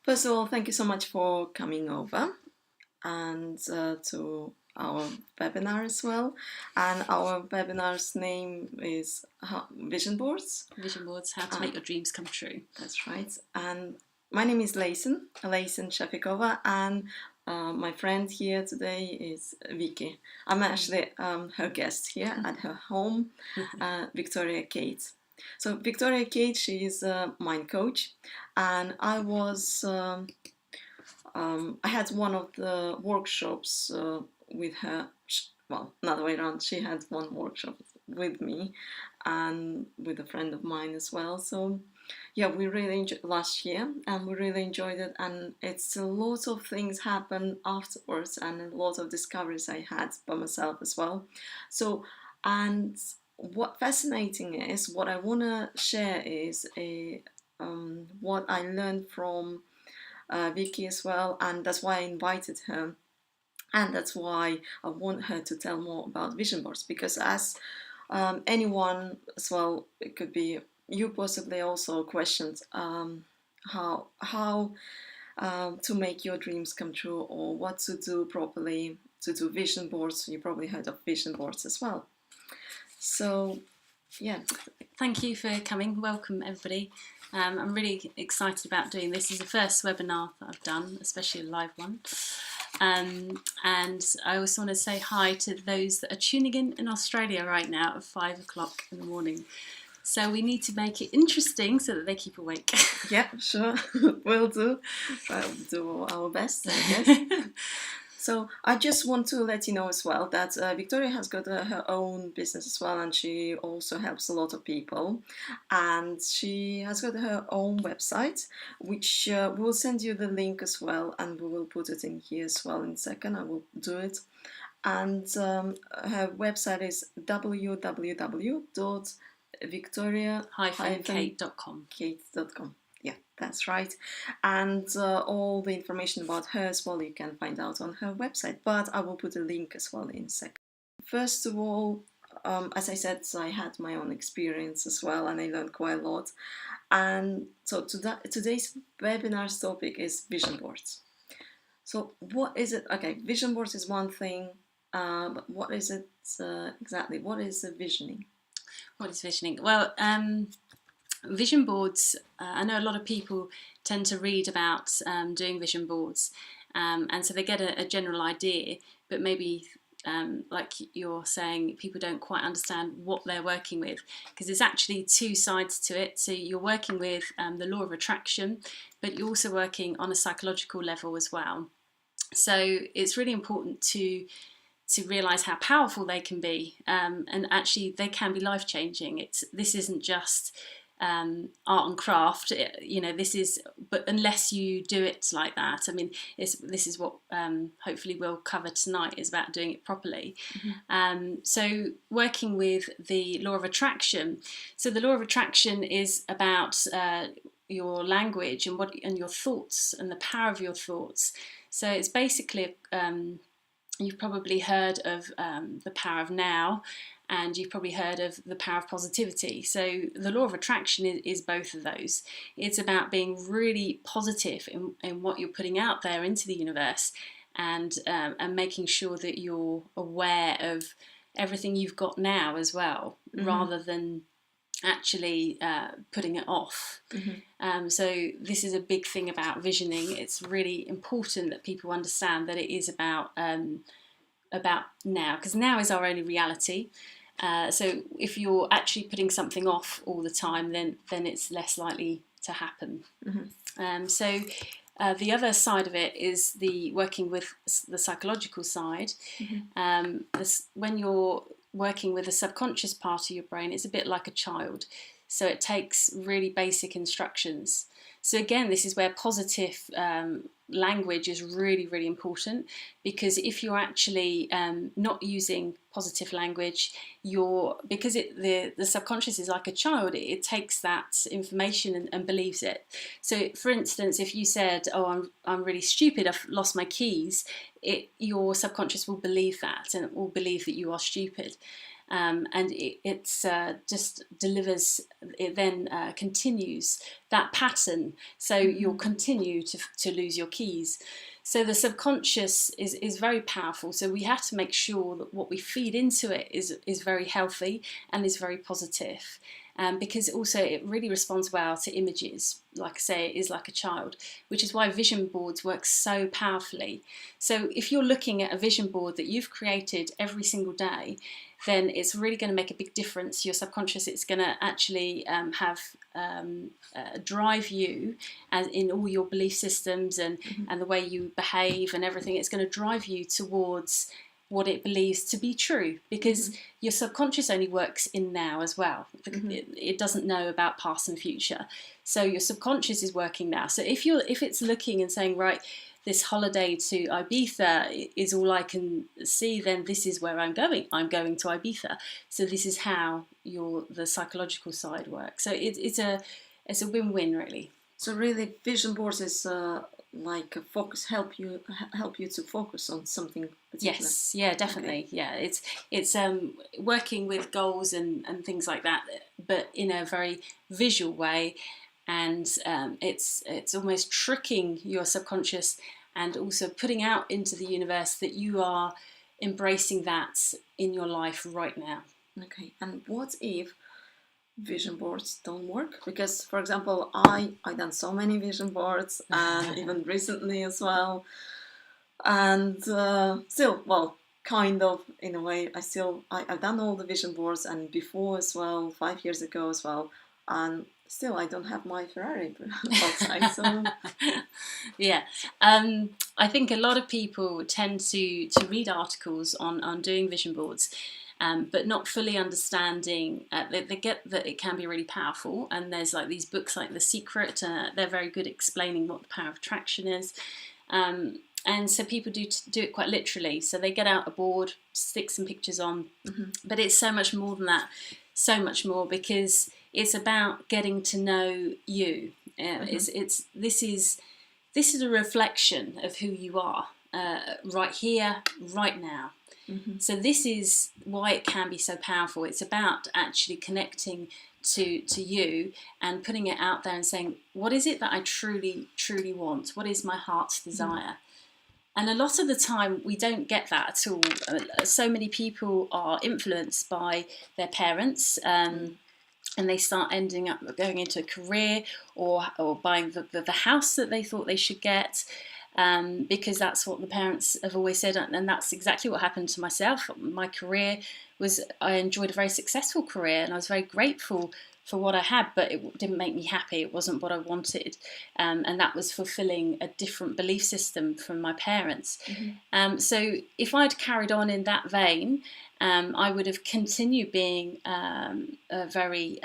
First of all, thank you so much for coming over and to our webinar as well. And our webinar's name is Vision Boards. Vision Boards, how to make your dreams come true. That's right. And my name is Laysen Shafikova, and my friend here today is Vicky. I'm actually her guest here at her home, Victoria Kate. So Victoria Kate, she is a mind coach, and I had one of the workshops with her. Well, not the way around. She had one workshop with me and with a friend of mine as well. So yeah, we really enjoyed last year, and we really enjoyed it. And it's a lot of things happened afterwards, and a lot of discoveries I had by myself as well. So, and what fascinating is, what I want to share is what I learned from Vicky as well, and that's why I invited her, and that's why I want her to tell more about vision boards, because as anyone as well, it could be you possibly also questioned how to make your dreams come true, or what to do properly to do vision boards. You probably heard of vision boards as well. So yeah. Thank you for coming. Welcome everybody. I'm really excited about doing this. This is the first webinar that I've done, especially a live one. And I also want to say hi to those that are tuning in Australia right now at 5 o'clock in the morning. So we need to make it interesting so that they keep awake. Yeah, sure. We'll do. We'll do our best, I guess. So I just want to let you know as well that Victoria has got her own business as well, and she also helps a lot of people. And she has got her own website, which we'll send you the link as well, and we will put it in here as well in a second. I will do it. And her website is www.victoria-kate.com. Yeah, that's right. And all the information about her as well you can find out on her website, but I will put a link as well in a second. First of all, as I said, I had my own experience as well, and I learned quite a lot. And so today's webinar's topic is vision boards. So what is it? Okay, vision boards is one thing, but what is it exactly? What is visioning? What is visioning? Well, vision boards, I know a lot of people tend to read about doing vision boards, and so they get a general idea, but maybe like you're saying, people don't quite understand what they're working with, because there's actually two sides to it. So you're working with the law of attraction, but you're also working on a psychological level as well. So it's really important to realise how powerful they can be, and actually they can be life-changing. This isn't just art and craft, this is, but unless you do it like that, I mean, this is what hopefully we'll cover tonight, is about doing it properly. Mm-hmm. So working with the law of attraction. So the law of attraction is about your language and your thoughts and the power of your thoughts. So it's basically you've probably heard of the power of now, and you've probably heard of the power of positivity. So the law of attraction is both of those. It's about being really positive in what you're putting out there into the universe, and making sure that you're aware of everything you've got now as well, mm-hmm. rather than actually putting it off. Mm-hmm. So this is a big thing about visioning. It's really important that people understand that it is about now, because now is our only reality. So if you're actually putting something off all the time, then it's less likely to happen. Mm-hmm. So the other side of it is the working with the psychological side. Mm-hmm. When you're working with the subconscious part of your brain, it's a bit like a child. So it takes really basic instructions. So again, this is where positive language is really, really important, because if you're actually not using positive language, because the subconscious is like a child, it takes that information and believes it. So for instance, if you said, oh, I'm really stupid, I've lost my keys, your subconscious will believe that, and it will believe that you are stupid. and it's just delivers. It then continues that pattern, so you'll continue to lose your keys. So the subconscious is very powerful. So we have to make sure that what we feed into it is very healthy and is very positive. Because also it really responds well to images. Like I say, it is like a child, which is why vision boards work so powerfully. So if you're looking at a vision board that you've created every single day, then it's really going to make a big difference to your subconscious. It's going to actually drive you as in all your belief systems and the way you behave and everything. It's going to drive you towards what it believes to be true, because your subconscious only works in now as well. It doesn't know about past and future. So your subconscious is working now. So if it's looking and saying, right, this holiday to Ibiza is all I can see, then this is where I'm going. I'm going to Ibiza. So this is how the psychological side works. So it's a win-win, really. So really, vision boards is like a focus, help you to focus on something particular. Yes, yeah, definitely. Okay. Yeah, it's working with goals and things like that, but in a very visual way, and it's almost tricking your subconscious and also putting out into the universe that you are embracing that in your life right now. Okay, and what if vision boards don't work? Because, for example, I done so many vision boards, and even recently as well, and still, well, kind of in a way, I've done all the vision boards, and before as well, 5 years ago as well, and still I don't have my Ferrari outside. So yeah, I think a lot of people tend to read articles on doing vision boards. But not fully understanding, they get that it can be really powerful, and there's like these books like The Secret, they're very good at explaining what the power of attraction is, and so people do it quite literally. So they get out a board, stick some pictures on, but it's so much more than that, so much more, because it's about getting to know you. This is a reflection of who you are right here, right now. So this is why it can be so powerful. It's about actually connecting to you and putting it out there and saying, what is it that I truly, truly want? What is my heart's desire? And a lot of the time we don't get that at all. So many people are influenced by their parents, and they start ending up going into a career or buying the house that they thought they should get. Because that's what the parents have always said, and that's exactly what happened to myself. My career I enjoyed a very successful career, and I was very grateful for what I had, but it didn't make me happy. It wasn't what I wanted, and that was fulfilling a different belief system from my parents. So if I'd carried on in that vein, I would have continued being very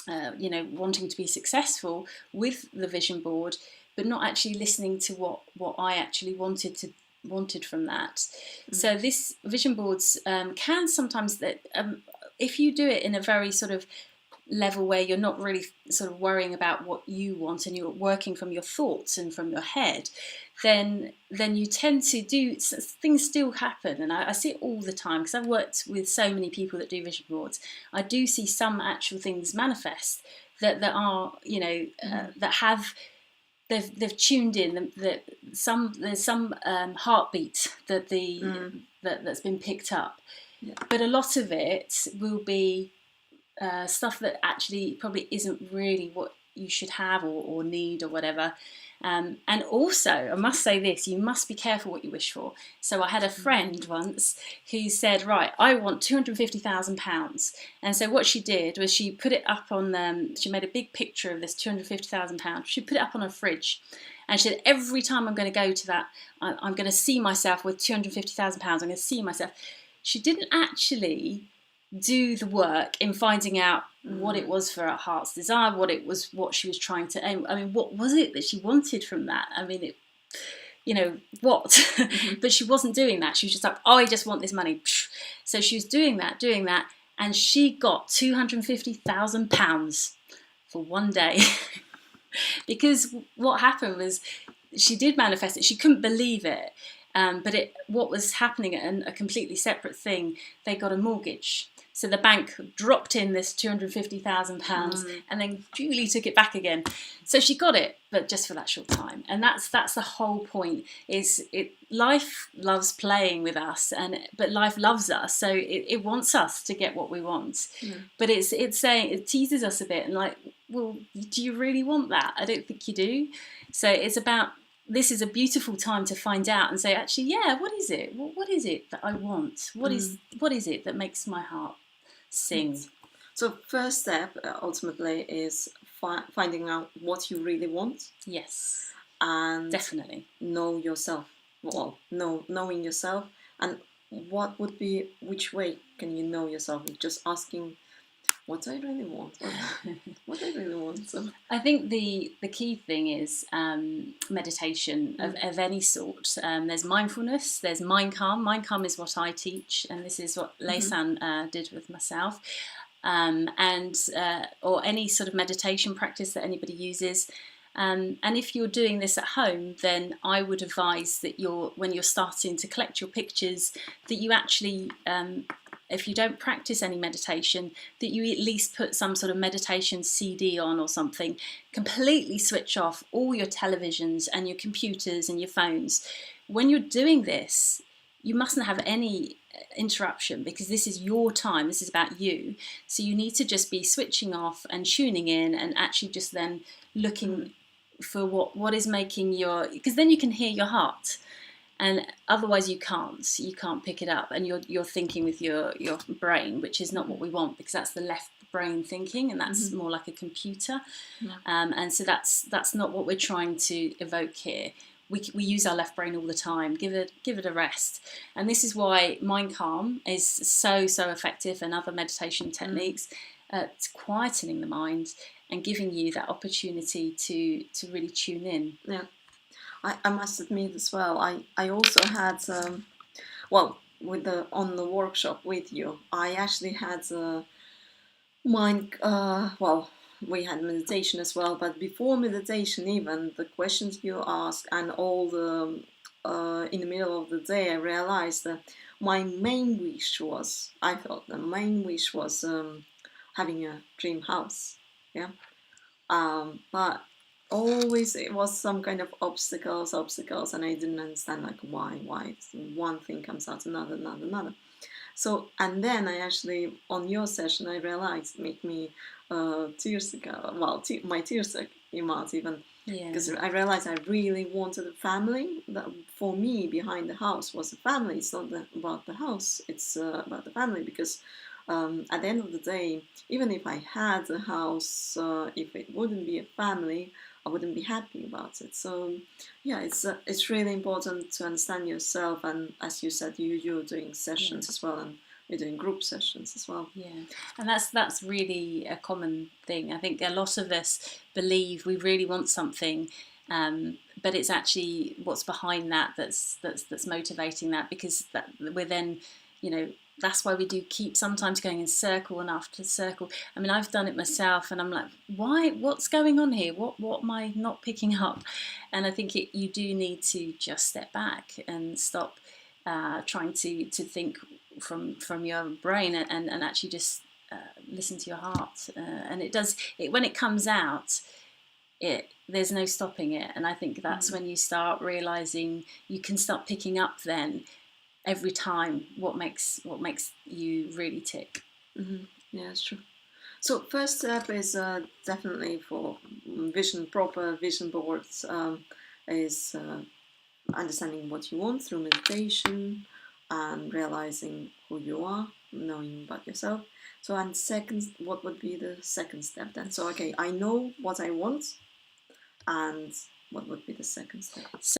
wanting to be successful with the vision board, but not actually listening to what I actually wanted from that. So this vision boards can sometimes, that if you do it in a very sort of level where you're not really sort of worrying about what you want and you're working from your thoughts and from your head, then you tend to do things still happen. And I see it all the time because I've worked with so many people that do vision boards. I do see some actual things manifest that are that have. They've tuned in that there's some heartbeat that that's been picked up, but a lot of it will be stuff that actually probably isn't really what you should have or need or whatever. And also, I must say this, you must be careful what you wish for. So I had a friend once who said, right, I want £250,000. And so what she did was she put it up on, she made a big picture of this £250,000. She put it up on her fridge. And she said, every time I'm going to go to that, I'm going to see myself with £250,000. I'm going to see myself. She didn't actually do the work in finding out what it was for her heart's desire, what she was trying to aim. I mean, what was it that she wanted from that? I mean, what? But she wasn't doing that. She was just like, oh, I just want this money. So she was doing that, and she got £250,000 for one day. Because what happened was she did manifest it. She couldn't believe it. But what was happening, and a completely separate thing, they got a mortgage. So the bank dropped in this £250,000 and then Julie took it back again. So she got it, but just for that short time. And that's the whole point. Life loves playing with us, but life loves us. So it wants us to get what we want. But it's saying, it teases us a bit and like, well, do you really want that? I don't think you do. So it's about, this is a beautiful time to find out and say, actually, yeah, what is it? What is it that I want? What is it that makes my heart sing? So first step ultimately is finding out what you really want. Yes, and definitely know yourself. Well, knowing yourself, and which way can you know yourself? Just asking what I really want. What I really want. So I think the key thing is meditation of any sort. There's mindfulness, there's mind calm. Mind calm is what I teach, and this is what Laysan did with myself. Or any sort of meditation practice that anybody uses. And if you're doing this at home, then I would advise that when you're starting to collect your pictures, that you actually, if you don't practice any meditation, that you at least put some sort of meditation CD on or something, completely switch off all your televisions and your computers and your phones. When you're doing this, you mustn't have any interruption, because this is your time, this is about you. So you need to just be switching off and tuning in, and actually just then looking for what is making because then you can hear your heart, and otherwise you can't pick it up, and you're thinking with your brain, which is not what we want, because that's the left brain thinking, and that's more like a computer. And so that's not what we're trying to evoke here. We use our left brain all the time. Give it a rest. And this is why Mind Calm is so effective, and other meditation techniques at quietening the mind and giving you that opportunity to really tune in. Yeah, I must admit as well, I also had on the workshop with you, I actually had we had meditation as well, but before meditation, even the questions you ask and all the in the middle of the day, I realized that my main wish was, having a dream house. Yeah. But always it was some kind of obstacles, and I didn't understand like why one thing comes out another. So, and then I actually, on your session, I realized, make me tears go. Well, my tears came out even, because I realized I really wanted a family. That for me, behind the house was a family. It's not about the house; it's about the family. Because at the end of the day, even if I had a house, if it wouldn't be a family, I wouldn't be happy about it. So yeah, it's really important to understand yourself, and as you said, you're doing sessions as well, and you're doing group sessions as well. Yeah, and that's really a common thing. I think a lot of us believe we really want something, but it's actually what's behind that's motivating that, because we're then, that's why we do keep sometimes going in circle and after circle. I mean, I've done it myself, and I'm like, why? What's going on here? What am I not picking up? And I think you do need to just step back and stop trying to think from your brain, and actually just listen to your heart. And when it comes out, there's no stopping it. And I think that's when you start realizing you can start picking up then every time what makes you really tick. Yeah, it's true. So first step is definitely for proper vision boards, is understanding what you want through meditation and realizing who you are, knowing about yourself. So, and second, what would be the second step then? So, okay, I know what I want, and what would be the second step?